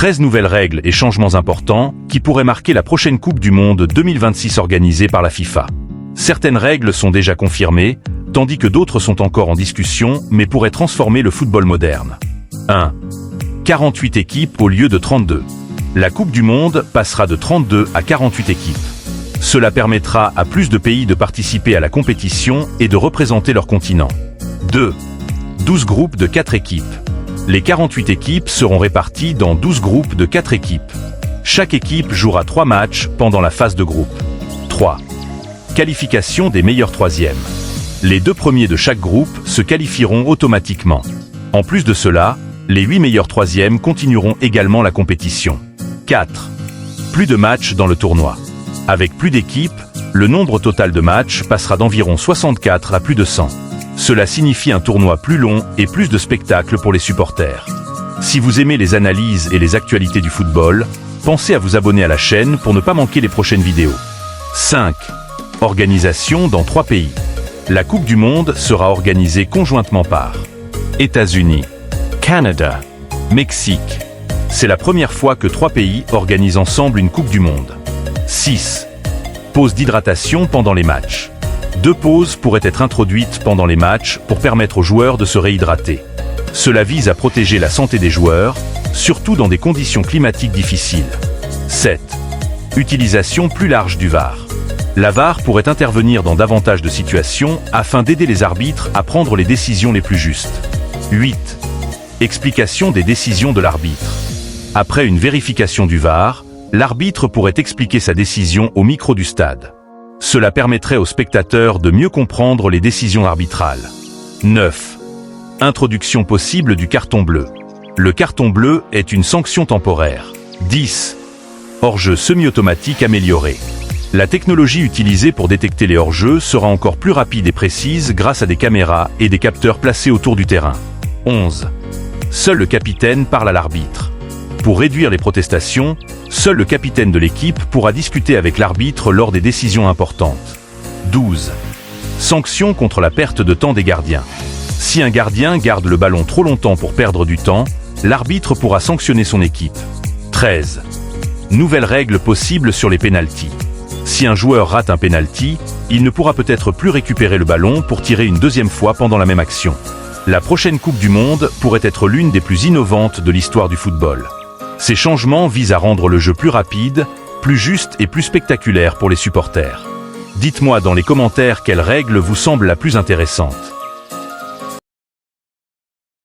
13 nouvelles règles et changements importants qui pourraient marquer la prochaine Coupe du Monde 2026 organisée par la FIFA. Certaines règles sont déjà confirmées, tandis que d'autres sont encore en discussion mais pourraient transformer le football moderne. 1. 48 équipes au lieu de 32. La Coupe du Monde passera de 32 à 48 équipes. Cela permettra à plus de pays de participer à la compétition et de représenter leur continent. 2. 12 groupes de 4 équipes. Les 48 équipes seront réparties dans 12 groupes de 4 équipes. Chaque équipe jouera 3 matchs pendant la phase de groupe. 3. Qualification des meilleurs troisièmes. Les 2 premiers de chaque groupe se qualifieront automatiquement. En plus de cela, les 8 meilleurs troisièmes continueront également la compétition. 4. Plus de matchs dans le tournoi. Avec plus d'équipes, le nombre total de matchs passera d'environ 64 à plus de 100. Cela signifie un tournoi plus long et plus de spectacles pour les supporters. Si vous aimez les analyses et les actualités du football, pensez à vous abonner à la chaîne pour ne pas manquer les prochaines vidéos. 5. Organisation dans 3 pays. La Coupe du Monde sera organisée conjointement par États-Unis, Canada, Mexique. C'est la première fois que 3 pays organisent ensemble une Coupe du Monde. 6. Pause d'hydratation pendant les matchs. 2 pauses pourraient être introduites pendant les matchs pour permettre aux joueurs de se réhydrater. Cela vise à protéger la santé des joueurs, surtout dans des conditions climatiques difficiles. 7. Utilisation plus large du VAR. La VAR pourrait intervenir dans davantage de situations afin d'aider les arbitres à prendre les décisions les plus justes. 8. Explication des décisions de l'arbitre. Après une vérification du VAR, l'arbitre pourrait expliquer sa décision au micro du stade. Cela permettrait aux spectateurs de mieux comprendre les décisions arbitrales. 9. Introduction possible du carton bleu. Le carton bleu est une sanction temporaire. 10. Hors-jeu semi-automatique amélioré. La technologie utilisée pour détecter les hors-jeux sera encore plus rapide et précise grâce à des caméras et des capteurs placés autour du terrain. 11. Seul le capitaine parle à l'arbitre. Pour réduire les protestations, seul le capitaine de l'équipe pourra discuter avec l'arbitre lors des décisions importantes. 12. Sanction contre la perte de temps des gardiens. Si un gardien garde le ballon trop longtemps pour perdre du temps, l'arbitre pourra sanctionner son équipe. 13. Nouvelle règle possible sur les pénaltys. Si un joueur rate un pénalty, il ne pourra peut-être plus récupérer le ballon pour tirer une deuxième fois pendant la même action. La prochaine Coupe du Monde pourrait être l'une des plus innovantes de l'histoire du football. Ces changements visent à rendre le jeu plus rapide, plus juste et plus spectaculaire pour les supporters. Dites-moi dans les commentaires quelle règle vous semble la plus intéressante.